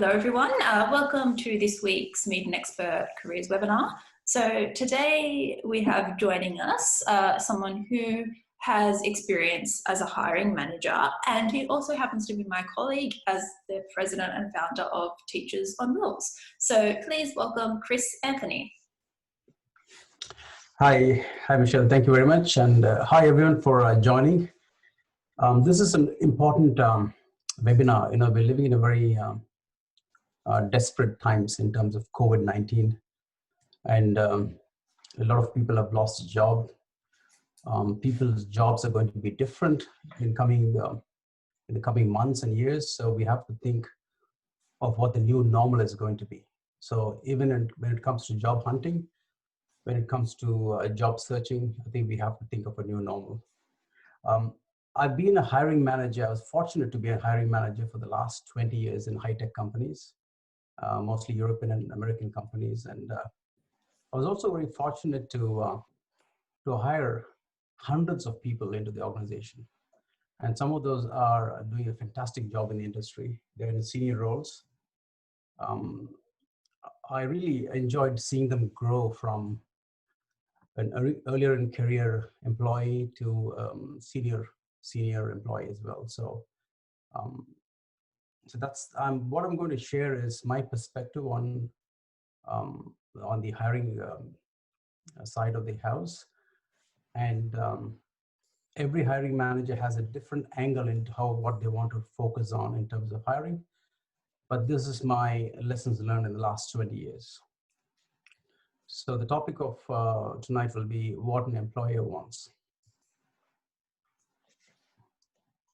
Hello everyone, welcome to this week's Meet an Expert Careers webinar. So today we have joining us someone who has experience as a hiring manager, and he also happens to be my colleague as the president and founder of Teachers on Wheels. So please welcome Chris Anthony. Hi Michelle, thank you very much, and hi everyone for joining. This is an important webinar. You know, we're living in a very desperate times in terms of COVID-19, and a lot of people have lost a job. People's jobs are going to be different in the coming months and years, so we have to think of what the new normal is going to be. So even when it comes to job hunting, when it comes to job searching, I think we have to think of a new normal. I've been a hiring manager. I was fortunate to be a hiring manager for the last 20 years in high-tech companies, mostly European and American companies. And I was also very fortunate to hire hundreds of people into the organization. And some of those are doing a fantastic job in the industry. They're in senior roles. I really enjoyed seeing them grow from an earlier in career employee to senior employee as well. So, so that's what I'm going to share is my perspective on the hiring side of the house, and every hiring manager has a different angle into what they want to focus on in terms of hiring. But this is my lessons learned in the last 20 years. So the topic of tonight will be what an employer wants.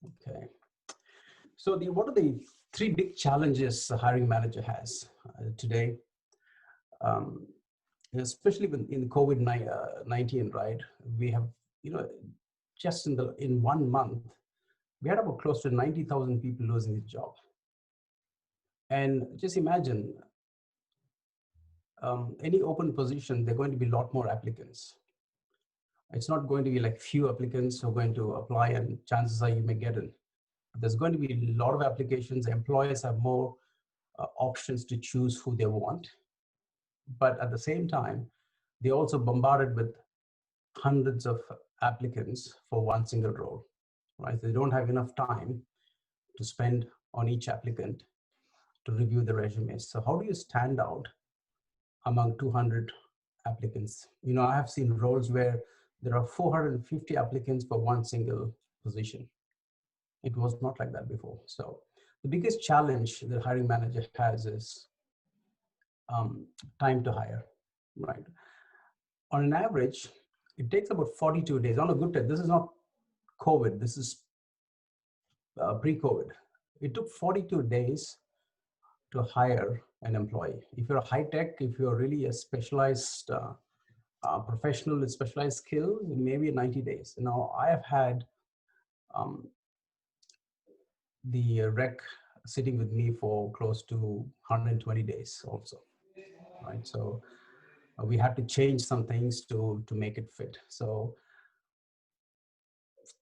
Okay. So what are the three big challenges a hiring manager has today, especially in COVID-19, right? We have, just in 1 month, we had about close to 90,000 people losing their job. And just imagine, any open position, there are going to be a lot more applicants. It's not going to be like few applicants who are going to apply and chances are you may get in. There's going to be a lot of applications. Employers have more options to choose who they want. But at the same time, they're also bombarded with hundreds of applicants for one single role, right? They don't have enough time to spend on each applicant to review the resumes. So how do you stand out among 200 applicants? I have seen roles where there are 450 applicants for one single position. It was not like that before. So the biggest challenge the hiring manager has is time to hire, right? On an average, it takes about 42 days. On a good day, this is not COVID, this is pre-COVID. It took 42 days to hire an employee. If you're a high tech, if you're really a specialized professional with specialized skill, maybe 90 days. Now, I have had the rec sitting with me for close to 120 days also, right? So we had to change some things to make it fit. So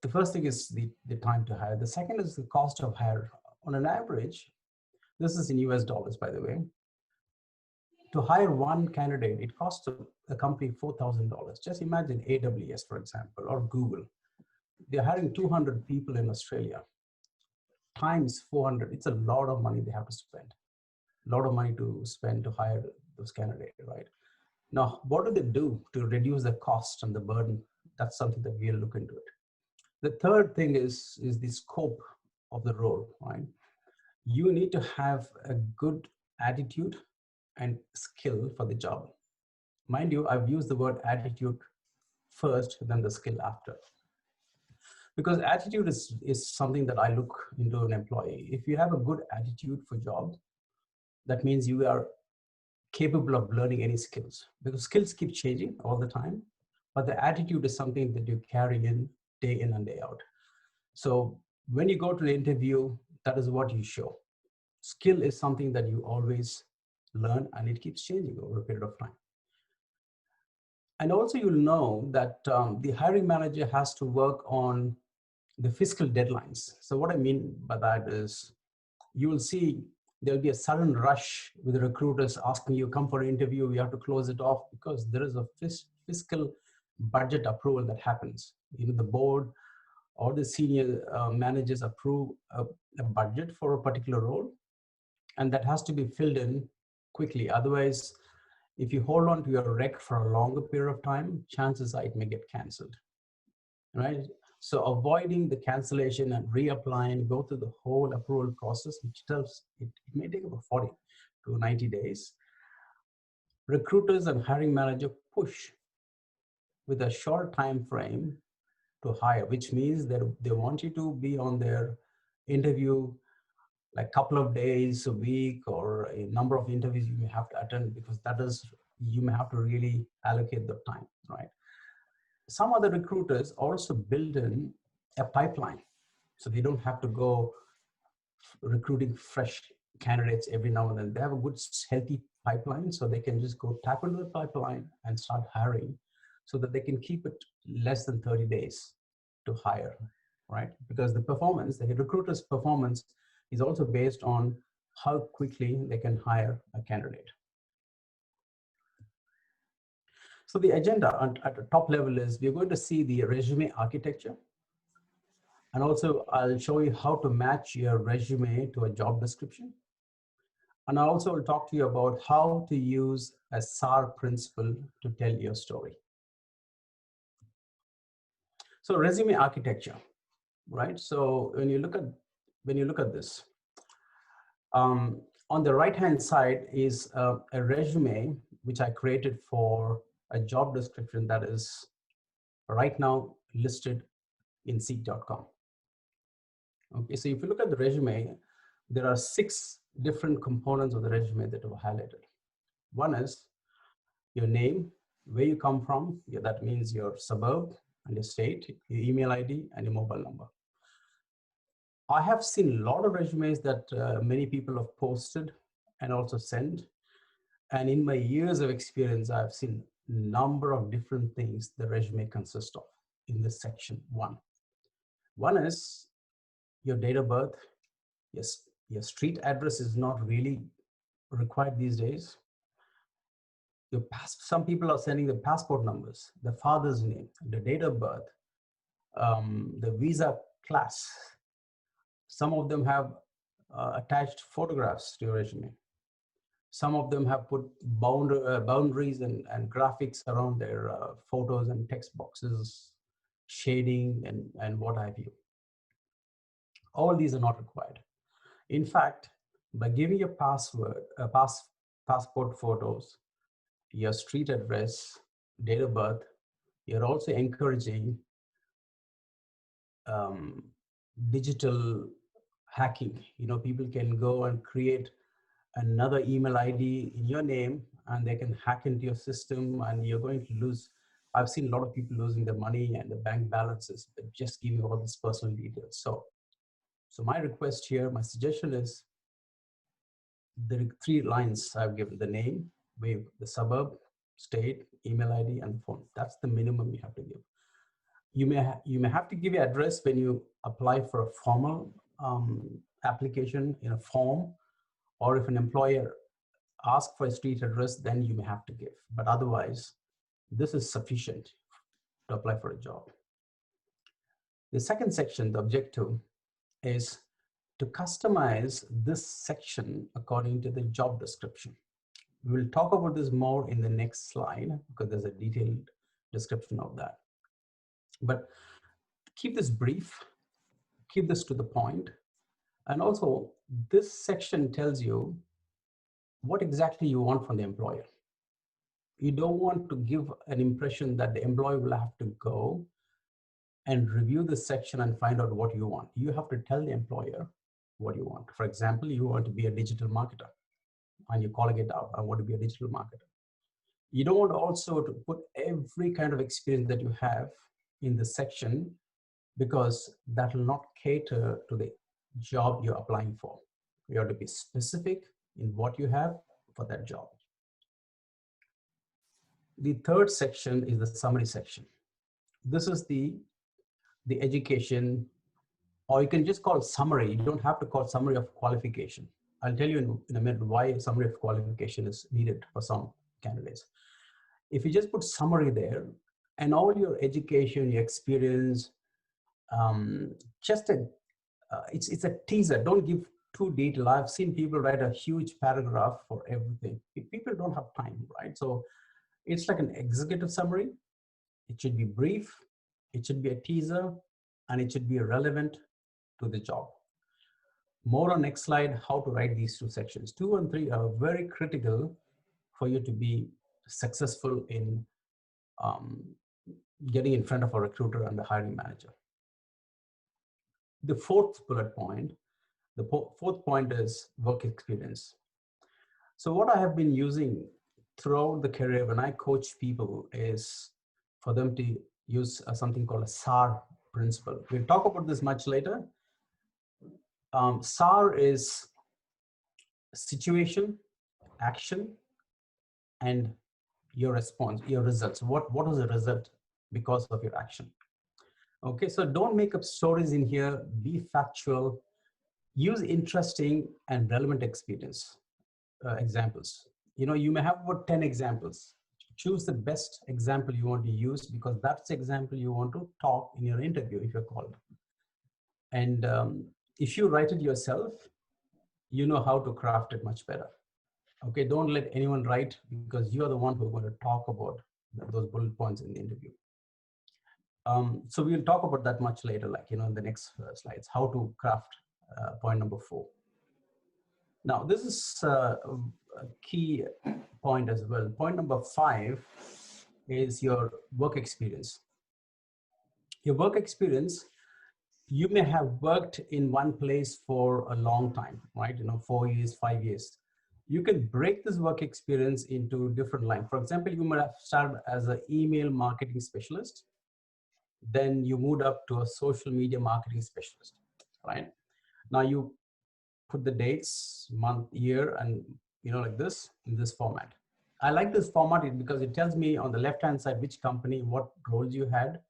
the first thing is the time to hire. The second is the cost of hire. On an average, this is in US dollars, by the way, to hire one candidate, it costs a company $4,000. Just imagine AWS, for example, or Google. They're hiring 200 people in Australia. Times 400, it's a lot of money they have to spend. A lot of money to spend to hire those candidates, right? Now, what do they do to reduce the cost and the burden? That's something that we'll look into it. The third thing is the scope of the role, right? You need to have a good attitude and skill for the job. Mind you, I've used the word attitude first, then the skill after. Because attitude is something that I look into an employee. If you have a good attitude for job, that means you are capable of learning any skills, because skills keep changing all the time, but the attitude is something that you carry in and day out. So when you go to the interview, that is what you show. Skill is something that you always learn, and it keeps changing over a period of time. And also you'll know that the hiring manager has to work on the fiscal deadlines. So what I mean by that is you will see there'll be a sudden rush with the recruiters asking you, come for an interview, we have to close it off, because there is a fiscal budget approval that happens. The board or the senior managers approve a budget for a particular role, and that has to be filled in quickly. Otherwise, if you hold on to your rec for a longer period of time, chances are it may get canceled, right? So avoiding the cancellation and reapplying, go through the whole approval process, which tells it may take about 40 to 90 days. Recruiters and hiring manager push with a short time frame to hire, which means that they want you to be on their interview like a couple of days a week, or a number of interviews you may have to attend, because that is, you may have to really allocate the time, right? Some other recruiters also build in a pipeline, so they don't have to go recruiting fresh candidates every now and then. They have a good, healthy pipeline, so they can just go tap into the pipeline and start hiring, so that they can keep it less than 30 days to hire, right? Because the performance, the recruiter's performance, is also based on how quickly they can hire a candidate. So the agenda at the top level is we're going to see the resume architecture. And also I'll show you how to match your resume to a job description. And I also will talk to you about how to use a SAR principle to tell your story. So resume architecture, right? So when you look at this, on the right-hand side is a resume which I created for a job description that is right now listed in Seek.com. Okay, so if you look at the resume, there are 6 different components of the resume that were highlighted. One is your name, where you come from. Yeah, that means your suburb and your state, your email ID, and your mobile number. I have seen a lot of resumes that many people have posted and also sent. And in my years of experience, I've seen a number of different things the resume consists of in this section 1. One is your date of birth. Yes, your street address is not really required these days. Some people are sending the passport numbers, the father's name, the date of birth, the visa class. Some of them have attached photographs to your resume. Some of them have put boundaries and graphics around their photos and text boxes, shading and what have you. All these are not required. In fact, by giving your passport photos, your street address, date of birth, you're also encouraging digital hacking. People can go and create another email ID in your name, and they can hack into your system, and you're going to lose. I've seen a lot of people losing their money and the bank balances, but just giving all this personal details. So my request here, my suggestion is the 3 lines I've given: the name, the suburb, state, email ID, and phone. That's the minimum you have to give. You may have to give your address when you apply for a formal application in a form, or if an employer asks for a street address, then you may have to give. But otherwise, this is sufficient to apply for a job. The second section, the objective, is to customize this section according to the job description. We will talk about this more in the next slide, because there's a detailed description of that. But keep this brief, keep this to the point. And also, this section tells you what exactly you want from the employer. You don't want to give an impression that the employer will have to go and review this section and find out what you want. You have to tell the employer what you want. For example, you want to be a digital marketer, and you're calling it out, I want to be a digital marketer. You don't want also to put every kind of experience that you have in the section, because that will not cater to the job you're applying for. You have to be specific in what you have for that job. The third section is the summary section. This is the education, or you can just call summary. You don't have to call summary of qualification. I'll tell you in a minute why summary of qualification is needed for some candidates. If you just put summary there and all your education, your experience, just it's a teaser. Don't give too detailed. I've seen people write a huge paragraph for everything. People don't have time, right? So it's like an executive summary. It should be brief, it should be a teaser, and it should be relevant to the job. More on next slide, how to write these two sections. 2 and 3 are very critical for you to be successful in getting in front of a recruiter and the hiring manager. The fourth bullet point, the fourth point is work experience. So what I have been using throughout the career when I coach people is for them to use something called a SAR principle. We'll talk about this much later. SAR is situation, action, and your response, your results. What is the result because of your action? Okay, so don't make up stories in here. Be factual. Use interesting and relevant experience examples. You know, you may have about 10 examples. Choose the best example you want to use because that's the example you want to talk in your interview if you're called. And if you write it yourself, you know how to craft it much better. Okay, don't let anyone write because you are the one who's going to talk about those bullet points in the interview. So we'll talk about that much later, like, you know, in the next slides, how to craft point number 4. Now, this is a key point as well. Point number 5 is your work experience. Your work experience, you may have worked in one place for a long time, right? You know, 4 years, 5 years. You can break this work experience into different lines. For example, you might have started as an email marketing specialist. Then you moved up to a social media marketing specialist, right? Now you put the dates, month, year, and, you know, like this, in this format. I like this format because it tells me on the left-hand side which company, what roles you had.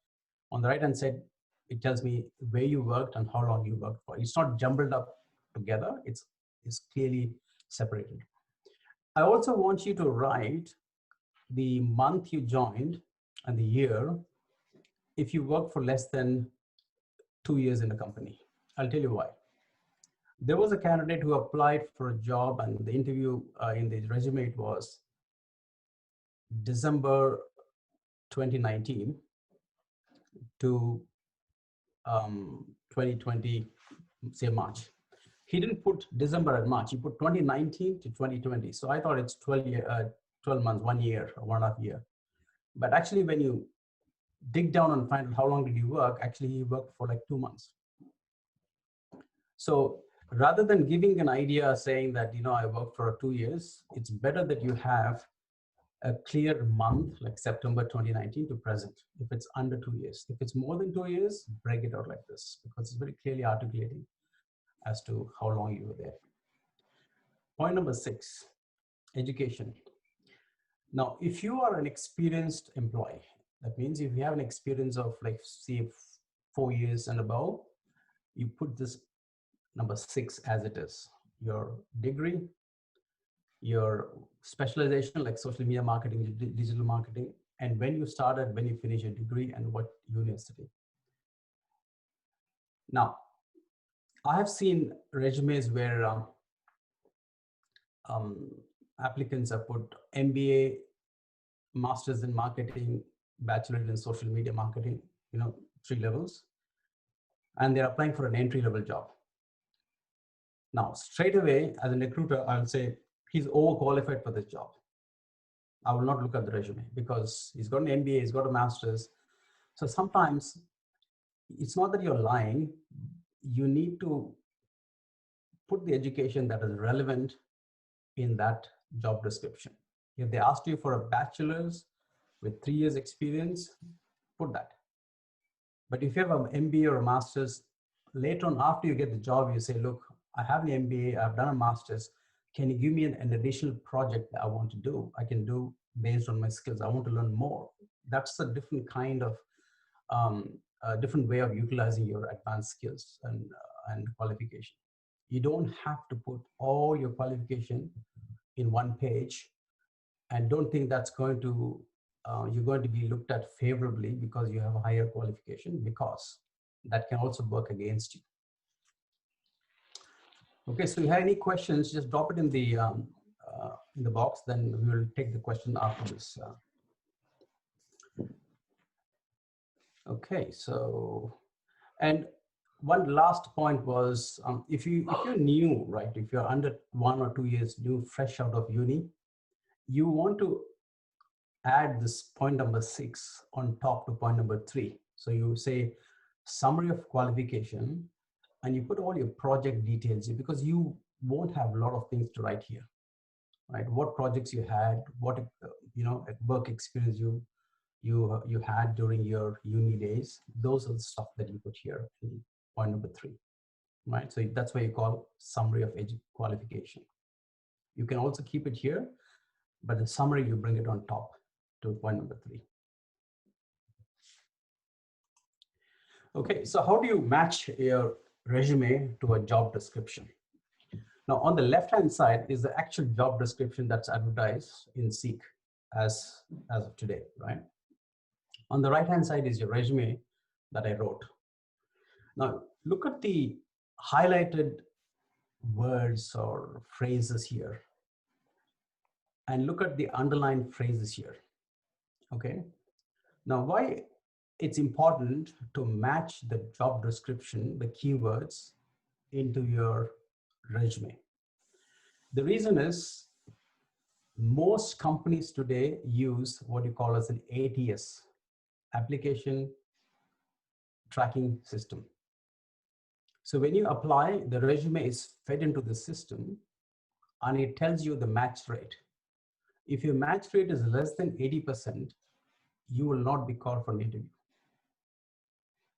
On the right-hand side, it tells me where you worked and how long you worked for. It's not jumbled up together. It's clearly separated. I also want you to write the month you joined and the year if you work for less than 2 years in a company. I'll tell you why. There was a candidate who applied for a job and the interview in the resume, it was December 2019 to 2020, say March. He didn't put December and March, he put 2019 to 2020. So I thought it's 12 months, 1 year, or 1.5 years. But actually when you dig down and find out how long did you work, actually he worked for like 2 months. So rather than giving an idea saying that, you know, I worked for 2 years, it's better that you have a clear month like September 2019 to present, if it's under 2 years. If it's more than 2 years, break it out like this because it's very clearly articulating as to how long you were there. Point number 6, education. Now, if you are an experienced employee, that means if you have an experience of like, say, 4 years and above, you put this number 6 as it is. Your degree, your specialization like social media marketing, digital marketing, and when you started, when you finish your degree, and what university. Now, I have seen resumes where applicants have put MBA, Masters in Marketing, Bachelor in Social Media Marketing, you know, 3 levels, and they're applying for an entry-level job. Now, straight away, as a recruiter, I'll say, he's overqualified for this job. I will not look at the resume because he's got an MBA, he's got a master's. So sometimes it's not that you're lying. You need to put the education that is relevant in that job description. If they asked you for a bachelor's with 3 years experience, put that. But if you have an MBA or a master's, later on after you get the job, you say, look, I have an MBA, I've done a master's. Can you give me an additional project that I want to do? I can do based on my skills. I want to learn more. That's a different kind of, a different way of utilizing your advanced skills and qualification. You don't have to put all your qualification in one page, and don't think that's going to, you're going to be looked at favorably because you have a higher qualification, because that can also work against you. Okay, so if you have any questions, just drop it in the box, then we will take the question after this. Okay, so, and one last point was, if you're new, right, if you're under 1 or 2 years new, fresh out of uni, you want to add this point number 6 on top to point number 3. So you say summary of qualification, and you put all your project details, because you won't have a lot of things to write here, right? What projects you had, what work experience you had during your uni days. Those are the stuff that you put here in point number 3, right? So that's why you call summary of qualification. You can also keep it here, but the summary, you bring it on top to point number 3. Okay, so how do you match your resume to a job description? Now, on the left-hand side is the actual job description that's advertised in Seek as of today, right? On the right-hand side is your resume that I wrote. Now, look at the highlighted words or phrases here, and look at the underlined phrases here, okay? Now, why it's important to match the job description, the keywords, into your resume. The reason is, most companies today use what you call as an ATS, Application Tracking System. So when you apply, the resume is fed into the system and it tells you the match rate. If your match rate is less than 80%, you will not be called for an interview.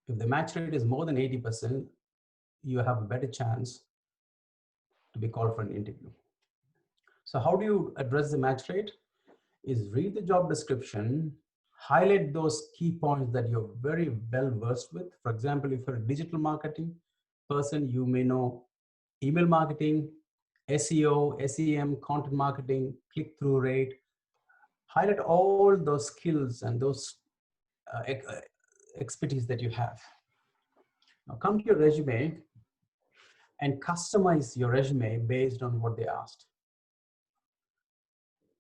If the match rate is more than 80%, you have a better chance to be called for an interview. So how do you address the match rate? Is read the job description, highlight those key points that you're very well versed with. For example, if you're a digital marketing person, you may know email marketing, SEO, SEM, content marketing, click-through rate. Highlight all those skills and those expertise that you have. Now come to your resume and customize your resume based on what they asked.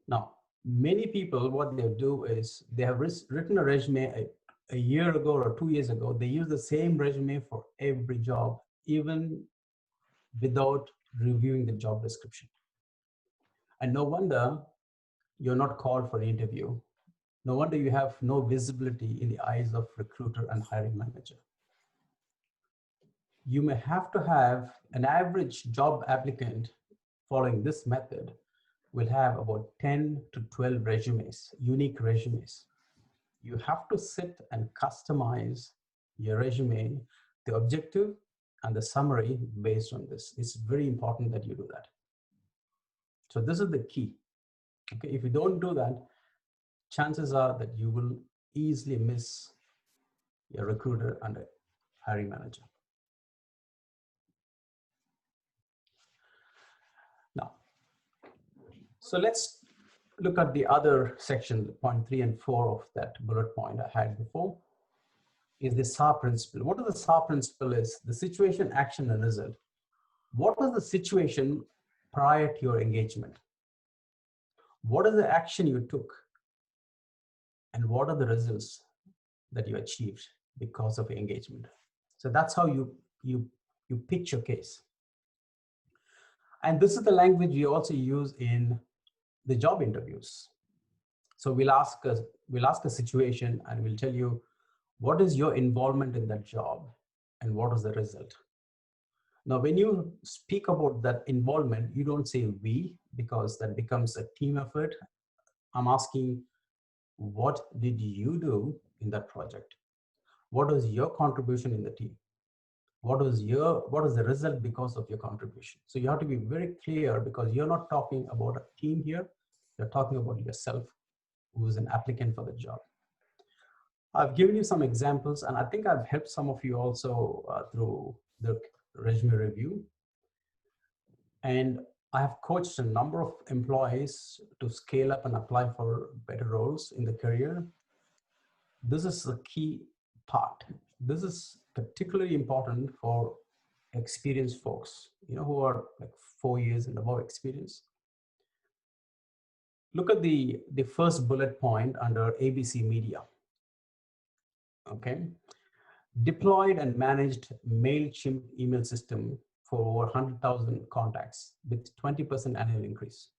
Now, many people, what they do is they have written a resume a year ago or 2 years ago. They use the same resume for every job, even without reviewing the job description. And no wonder you're not called for an interview. No wonder you have no visibility in the eyes of recruiter and hiring manager. You may have to have an average job applicant following this method will have about 10 to 12 resumes, unique resumes. You have to sit and customize your resume, the objective and the summary based on this. It's very important that you do that. So this is the key. Okay, if you don't do that, chances are that you will easily miss your recruiter and a hiring manager. Now, so let's look at the other section, point 3 and 4 of that bullet point I had before, is the SAR principle. What is the SAR principle is? The situation, action, and result. What was the situation prior to your engagement? What is the action you took? And what are the results that you achieved because of engagement? So that's how you pitch your case. And this is the language we also use in the job interviews. So we'll ask a situation and we'll tell you, what is your involvement in that job and what is the result? Now, when you speak about that involvement, you don't say we, because that becomes a team effort. I'm asking, what did you do in that project? What was your contribution in the team? What is the result because of your contribution? So you have to be very clear, because you're not talking about a team here. You're talking about yourself, who is an applicant for the job. I've given you some examples, and I think I've helped some of you also through the resume review. And I have coached a number of employees to scale up and apply for better roles in the career. This is a key part. This is particularly important for experienced folks, who are like 4 years and above experience. Look at the first bullet point under ABC Media. Okay. Deployed and managed MailChimp email system for over 100,000 contacts with 20% annual increase.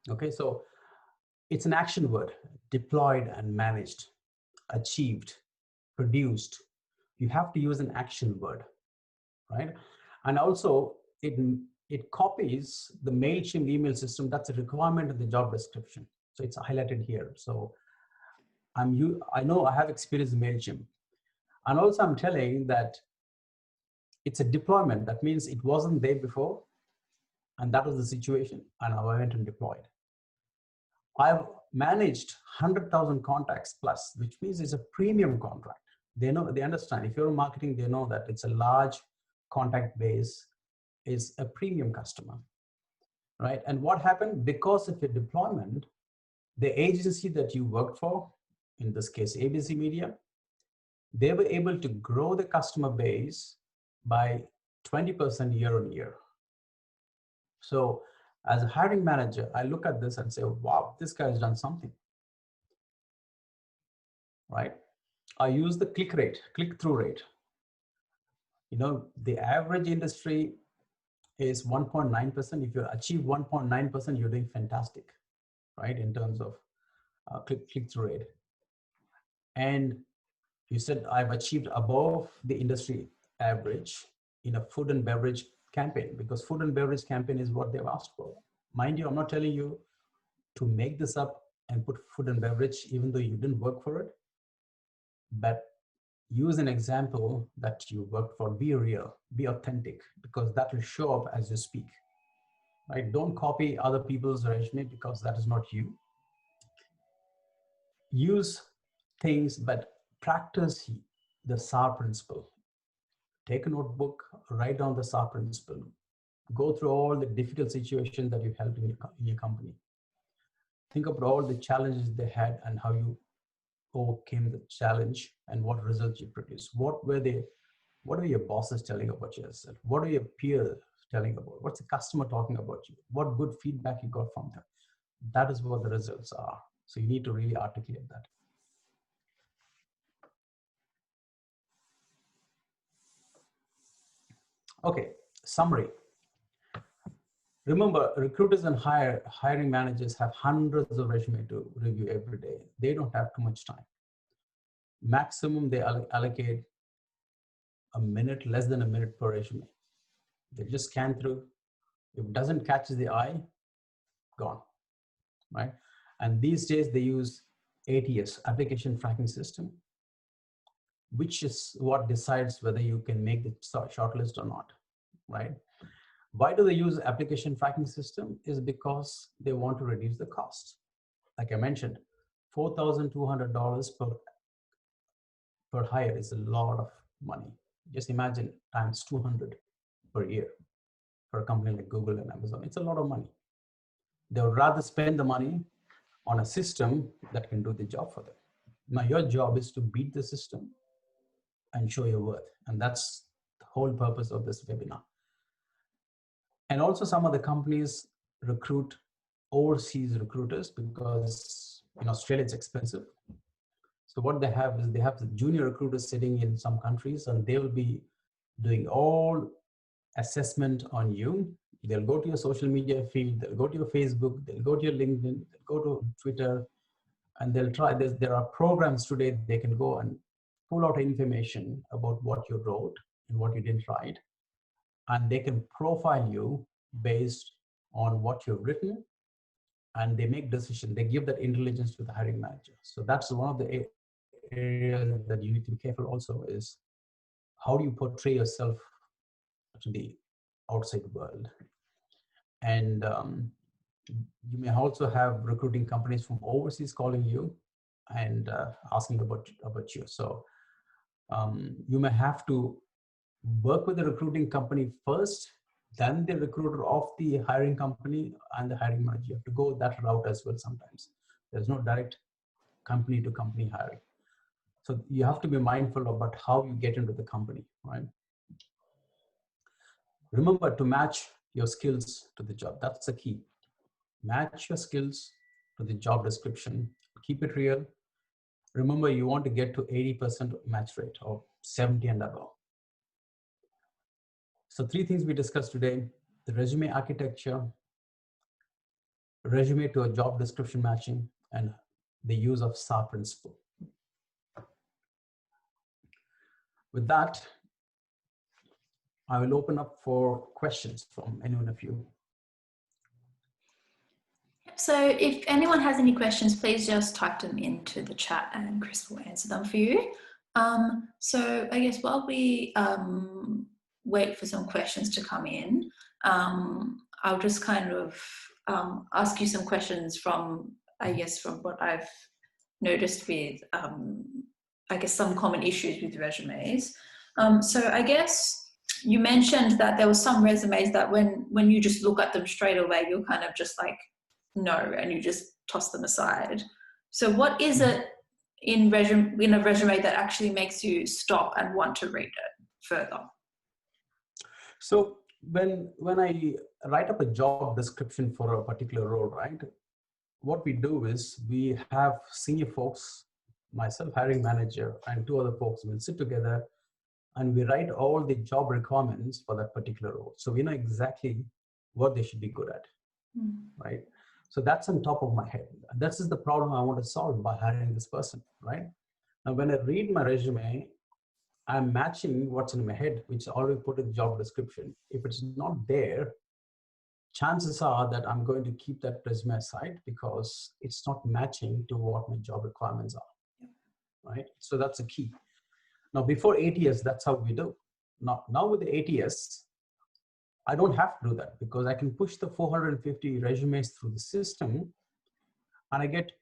Okay, so it's an action word: deployed and managed, achieved, produced. You have to use an action word, right? And also it copies the MailChimp email system. That's a requirement of the job description. So it's highlighted here. So I know I have experience in MailChimp. And also I'm telling that it's a deployment. That means it wasn't there before, and that was the situation, and I went and deployed. I've managed 100,000 contacts plus, which means it's a premium contract. They understand. If you're in marketing, they know that it's a large contact base, is a premium customer, right? And what happened? Because of your deployment, the agency that you worked for, in this case, ABC Media, they were able to grow the customer base by 20% year on year. So as a hiring manager, I look at this and say, wow, this guy's done something, right? I use the click-through rate. The average industry is 1.9%. If you achieve 1.9%, you're doing fantastic, right? In terms of click-through rate. And you said I've achieved above the industry average in a food and beverage campaign, because food and beverage campaign is what they've asked for. Mind you, I'm not telling you to make this up and put food and beverage, even though you didn't work for it, but use an example that you worked for. Be real, be authentic, because that will show up as you speak, right? Don't copy other people's resume, because that is not you. Use things, but practice the SAR principle. Take a notebook, write down the SAR principle, go through all the difficult situations that you've helped in your company. Think about all the challenges they had and how you overcame the challenge and what results you produced. What are your bosses telling about yourself? What are your peers telling about? What's the customer talking about you? What good feedback you got from them? That is what the results are. So you need to really articulate that. Okay, summary. Remember, recruiters and hiring managers have hundreds of resumes to review every day. They don't have too much time. Maximum, they allocate a minute, less than a minute per resume. They just scan through. If it doesn't catch the eye, gone, right? And these days they use ATS, Application Tracking System, which is what decides whether you can make the shortlist or not, right? Why do they use application tracking system? Is because they want to reduce the cost. Like I mentioned, $4,200 per hire is a lot of money. Just imagine times 200 per year for a company like Google and Amazon. It's a lot of money. They would rather spend the money on a system that can do the job for them. Now your job is to beat the system and show your worth. And that's the whole purpose of this webinar. And also some of the companies recruit overseas recruiters because in Australia it's expensive. So what they have is they have the junior recruiters sitting in some countries, and they will be doing all assessment on you. They'll go to your social media feed, they'll go to your Facebook, they'll go to your LinkedIn, they'll go to Twitter, and they'll try this. There are programs today they can go and pull out information about what you wrote and what you didn't write. And they can profile you based on what you've written, and they make decisions. They give that intelligence to the hiring manager. So that's one of the areas that you need to be careful also, is how do you portray yourself to the outside world. And you may also have recruiting companies from overseas calling you and asking about you. So you may have to work with the recruiting company first then the recruiter of the hiring company and the hiring manager. You have to go that route as well sometimes. There's no direct company to company hiring. So you have to be mindful about how you get into the company, right? Remember to match your skills to the job. That's the key. Match your skills to the job description. Keep it real. Remember, you want to get to 80% match rate or 70 and above. So 3 things we discussed today: the resume architecture, resume to a job description matching, and the use of SAR principle. With that, I will open up for questions from anyone of you. So if anyone has any questions, please just type them into the chat and Chris will answer them for you. So I guess while we wait for some questions to come in, I'll just kind of ask you some questions from, I guess, from what I've noticed with, I guess, some common issues with resumes. So I guess you mentioned that there were some resumes that when you just look at them straight away, you're kind of just like, no, and you just toss them aside. So what is it in a resume that actually makes you stop and want to read it further? So when I write up a job description for a particular role, right, what we do is we have senior folks, myself, hiring manager, and 2 other folks will sit together and we write all the job requirements for that particular role. So we know exactly what they should be good at, right? So that's on top of my head. This is the problem I want to solve by hiring this person, right? Now, when I read my resume, I'm matching what's in my head, which I already put in the job description. If it's not there, chances are that I'm going to keep that resume aside because it's not matching to what my job requirements are, right? So that's the key. Now, before ATS, that's how we do. Now with the ATS, I don't have to do that because I can push the 450 resumes through the system and I get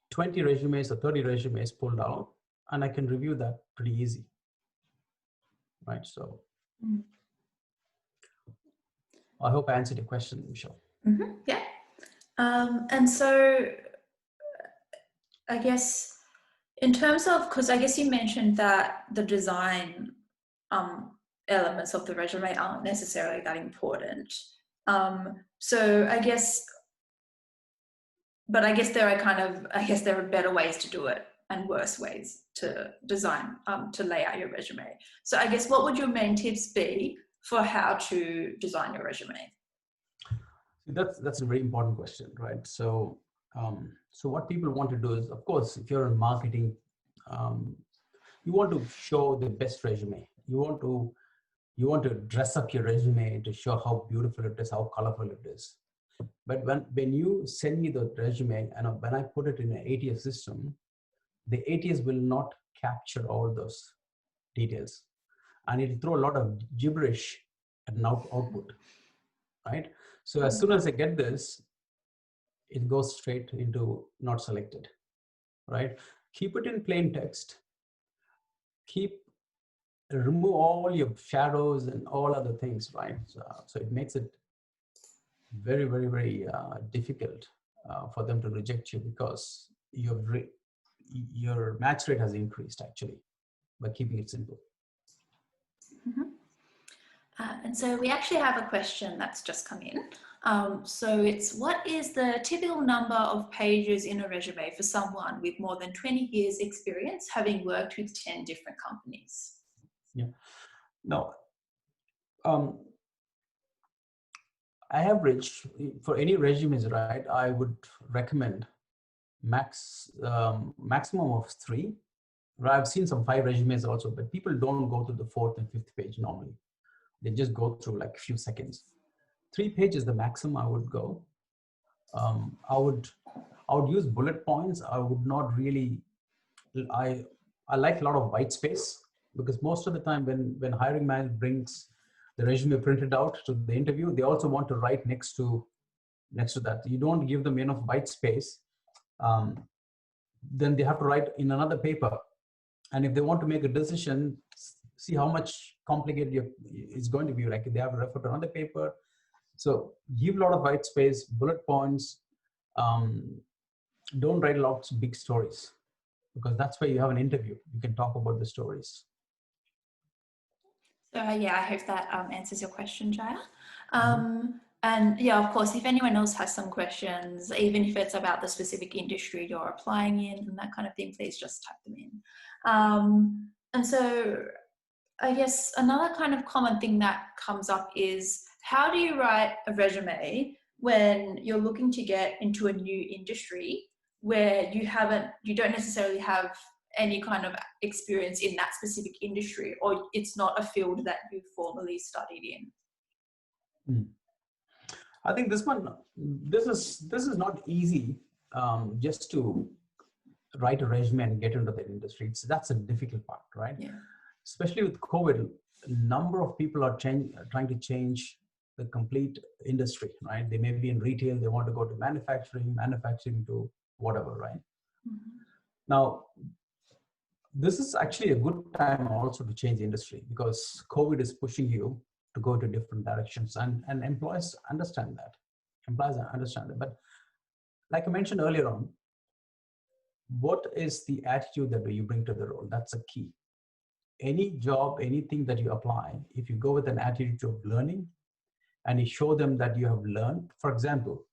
20 resumes or 30 resumes pulled out and I can review that pretty easy, right? So I hope I answered your question, Michelle. Yeah. And so I guess in terms of, because I guess you mentioned that the design elements of the resume aren't necessarily that important. So I guess there are better ways to do it and worse ways to design, to lay out your resume. So I guess what would your main tips be for how to design your resume? That's a very important question, right? So, so what people want to do is, of course, if you're in marketing, you want to show the best resume. You want to dress up your resume to show how beautiful it is, how colorful it is. But when you send me the resume and when I put it in an ATS system, the ATS will not capture all those details, and it'll throw a lot of gibberish at an output, right? So as soon as I get this, it goes straight into not selected, right? Keep it in plain text. Remove all your shadows and all other things, right? So it makes it very, very, very difficult for them to reject you because your match rate has increased actually by keeping it simple. And so we actually have a question that's just come in. So it's, what is the typical number of pages in a resume for someone with more than 20 years experience having worked with 10 different companies? Yeah. No. I average for any resumes, right? I would recommend maximum of 3. I've seen some 5 resumes also, but people don't go to the 4th and 5th page normally. They just go through like a few seconds. 3 pages is the maximum I would go. I would use bullet points. I would not really. I like a lot of white space because most of the time when hiring manager brings the resume printed out to the interview, they also want to write next to that. You don't give them enough white space, then they have to write in another paper. And if they want to make a decision, see how much complicated it's going to be. Like they have to refer to another paper. So give a lot of white space, bullet points. Don't write lots of big stories, because that's where you have an interview. You can talk about the stories. So yeah, I hope that answers your question, Jaya. Mm-hmm. And yeah, of course, if anyone else has some questions, even if it's about the specific industry you're applying in and that kind of thing, please just type them in. And so I guess another kind of common thing that comes up is, how do you write a resume when you're looking to get into a new industry where you don't necessarily have any kind of experience in that specific industry, or it's not a field that you formally studied in? I think this is not easy, just to write a resume and get into the industry. That's a difficult part, right? Yeah. Especially with COVID, a number of people are trying to change the complete industry, right? They may be in retail, they want to go to manufacturing to whatever, right? Mm-hmm. Now, this is actually a good time also to change the industry, because COVID is pushing you to go to different directions, and employees understand that. But like I mentioned earlier on, what is the attitude that you bring to the role? That's a key. Any job, anything that you apply, if you go with an attitude of learning and you show them that you have learned. For example,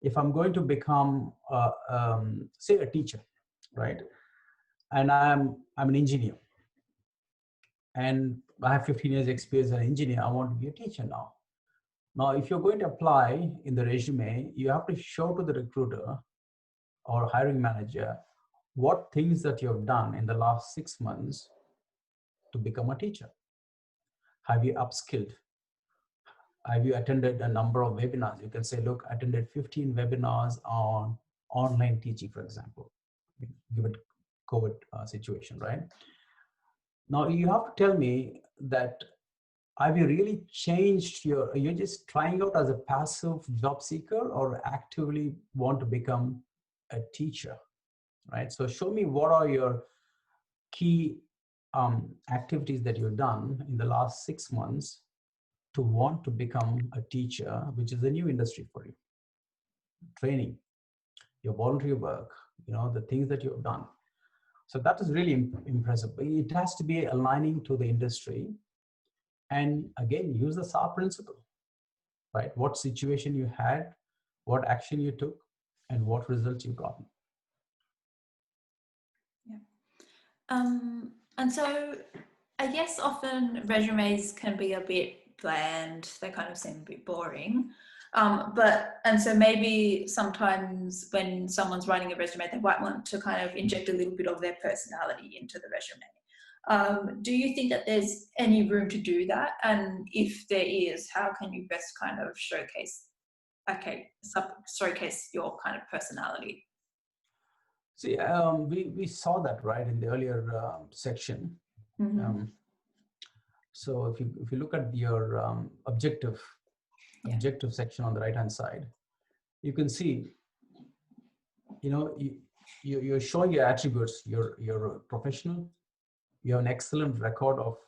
if I'm going to become, say, a teacher, right? And I'm an engineer, and I have 15 years experience as an engineer. I want to be a teacher now. Now, if you're going to apply in the resume, you have to show to the recruiter or hiring manager what things that you have done in the last 6 months to become a teacher. Have you upskilled? Have you attended a number of webinars? You can say, look, I attended 15 webinars on online teaching, for example, given COVID situation, right? Now you have to tell me that, have you really changed you're just trying out as a passive job seeker, or actively want to become a teacher, right? So show me what are your key activities that you've done in the last 6 months to want to become a teacher, which is a new industry for you. Training, your voluntary work, the things that you've done. So that is really impressive. It has to be aligning to the industry. And again, use the SAR principle, right? What situation you had, what action you took, and what results you got. Yeah. And so I guess often resumes can be a bit bland. They kind of seem a bit boring. And so maybe sometimes when someone's writing a resume, they might want to kind of inject a little bit of their personality into the resume. Do you think that there's any room to do that? And if there is, how can you best kind of showcase your kind of personality? See, we saw that, right, in the earlier section. Mm-hmm. So if you look at your objective section on the right hand side, you can see, you're showing your attributes. You're a professional. You have an excellent record of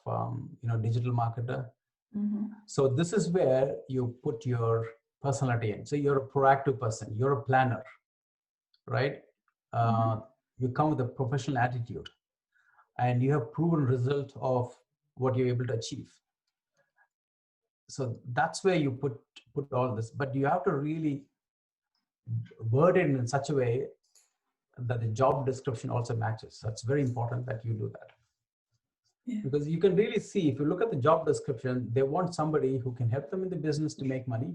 digital marketer. Mm-hmm. So this is where you put your personality in. So you're a proactive person. You're a planner, right? You come with a professional attitude, and you have proven result of what you're able to achieve. So that's where you put all this, but you have to really word it in such a way that the job description also matches. So it's very important that you do that. Yeah. Because you can really see, if you look at the job description, they want somebody who can help them in the business to make money.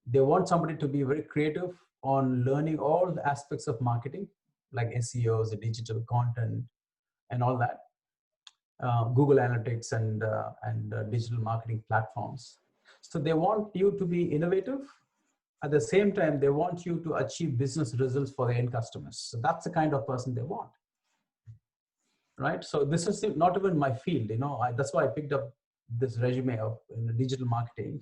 They want somebody to be very creative on learning all the aspects of marketing, like SEOs, the digital content, and all that. Google Analytics and digital marketing platforms. So they want you to be innovative. At the same time, they want you to achieve business results for their end customers. So that's the kind of person they want, right? So this is not even my field. That's why I picked up this resume of digital marketing,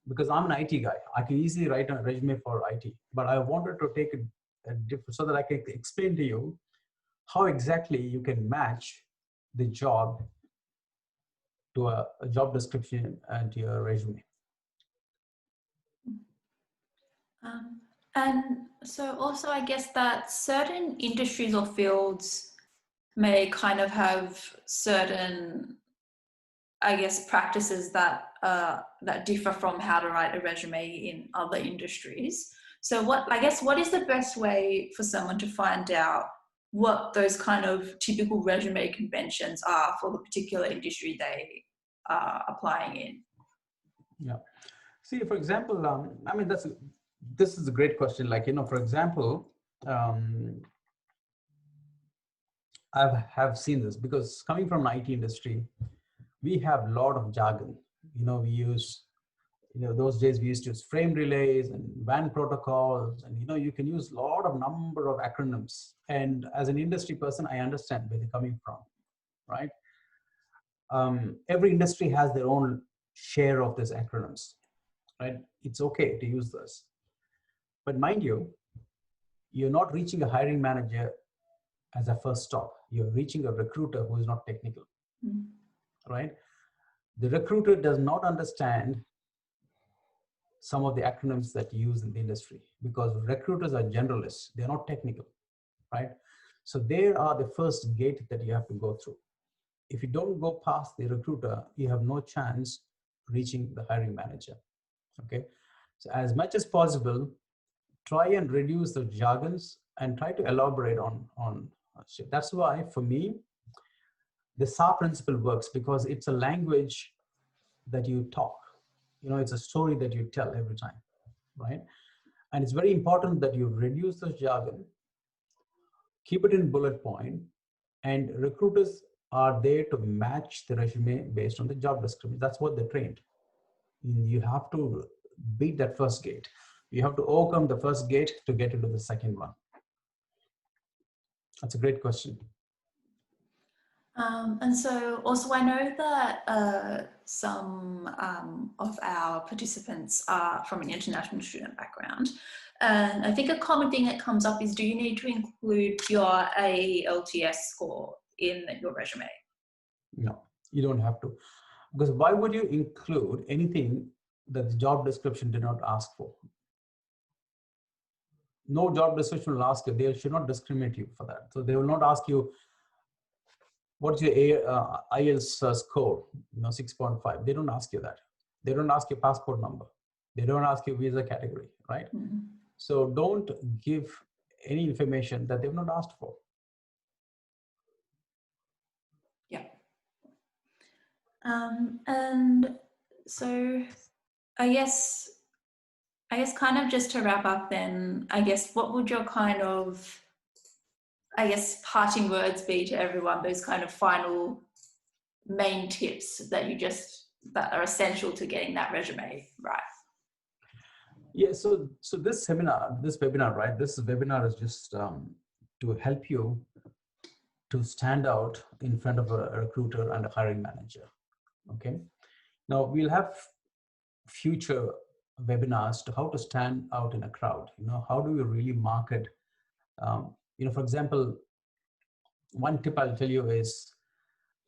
because I'm an IT guy. I can easily write a resume for IT, but I wanted to take it so that I can explain to you how exactly you can match the job to a job description and to your resume. And so also I guess that certain industries or fields may kind of have certain, I guess, practices that that differ from how to write a resume in other industries. So what is the best way for someone to find out what those kind of typical resume conventions are for the particular industry they are applying in? Yeah. See, for example, I mean, this is a great question. Like, for example, I have seen this because coming from an IT industry, we have a lot of jargon. We use, those days we used to use frame relays and WAN protocols, and you can use a lot of number of acronyms. And as an industry person, I understand where they're coming from, right? Every industry has their own share of these acronyms, right? It's okay to use this, but mind you, you're not reaching a hiring manager as a first stop. You're reaching a recruiter who is not technical, right? The recruiter does not understand some of the acronyms that you use in the industry because recruiters are generalists. They're not technical, right? So they are the first gate that you have to go through. If you don't go past the recruiter, you have no chance reaching the hiring manager, okay? So as much as possible, try and reduce the jargons and try to elaborate on shit. That's why, for me, the SAR principle works because it's a language that you talk. It's a story that you tell every time, right? And it's very important that you reduce the jargon, keep it in bullet point, and recruiters are there to match the resume based on the job description. That's what they're trained. You have to beat that first gate. You have to overcome the first gate to get into the second one. That's a great question. And so also I know that some of our participants are from an international student background. And I think a common thing that comes up is, do you need to include your IELTS score in your resume? No, you don't have to. Because why would you include anything that the job description did not ask for? No job description will ask you. They should not discriminate you for that. So they will not ask you, what's your IELTS score, 6.5. They don't ask you that. They don't ask your passport number. They don't ask you visa category, right? Mm-hmm. So don't give any information that they've not asked for. Yeah. And so I guess kind of just to wrap up then, I guess what would your kind of, parting words be to everyone, those kind of final main tips that that are essential to getting that resume right? Yeah, so this webinar, right? This webinar is just to help you to stand out in front of a recruiter and a hiring manager, okay? Now, we'll have future webinars to how to stand out in a crowd. How do you really market? For example, one tip I'll tell you is,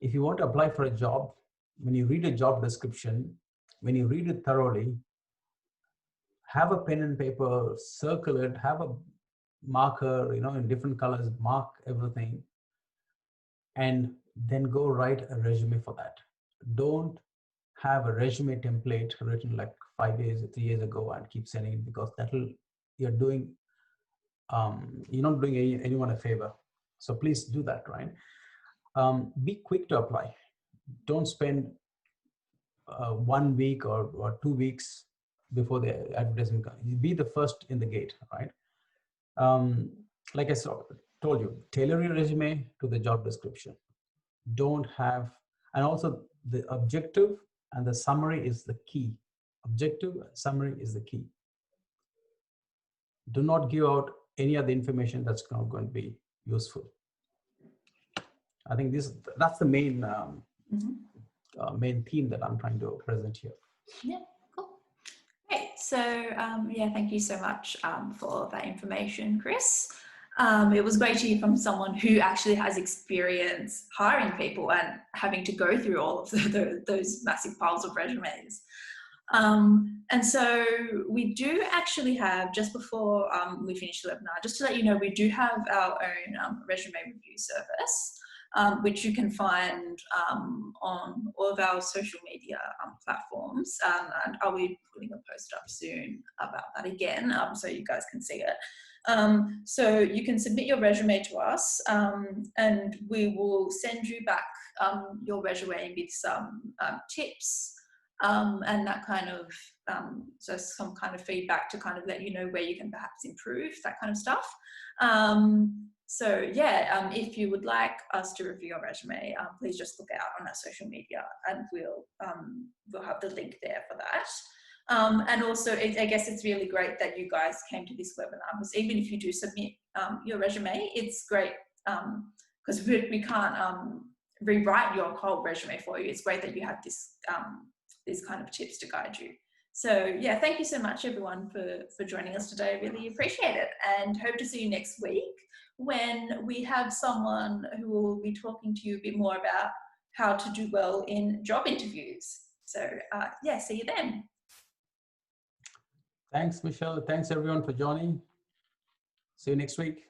if you want to apply for a job, when you read a job description, when you read it thoroughly, have a pen and paper, circle it, have a marker, in different colors, mark everything, and then go write a resume for that. Don't have a resume template written like 3 years ago and keep sending it, because you're not doing anyone a favor. So please do that, right? Be quick to apply. Don't spend 1 week or 2 weeks before the advertisement comes. Be the first in the gate, right? Like I told you, tailor your resume to the job description. And also the objective and the summary is the key. Objective, summary is the key. Do not give out any other information that's not going to be useful. I think that's the main main theme that I'm trying to present here. Yeah, cool. Great. So yeah, thank you so much for that information, Chris. It was great to hear from someone who actually has experience hiring people and having to go through all of those massive piles of resumes. And so we do actually have, just before we finish the webinar, just to let you know, we do have our own resume review service, which you can find on all of our social media platforms. And I'll be putting a post up soon about that again, so you guys can see it. So you can submit your resume to us, and we will send you back your resume with some tips and that kind of, so some kind of feedback to kind of let you know where you can perhaps improve, that kind of stuff. So yeah, if you would like us to review your resume, please just look out on our social media, and we'll have the link there for that. And also, I guess it's really great that you guys came to this webinar, because even if you do submit your resume, it's great because we can't rewrite your whole resume for you. It's great that you have this these kind of tips to guide you. So yeah, thank you so much everyone for joining us today. I really appreciate it, and hope to see you next week when we have someone who will be talking to you a bit more about how to do well in job interviews. So yeah, see you then. Thanks, Michelle. Thanks everyone for joining. See you next week.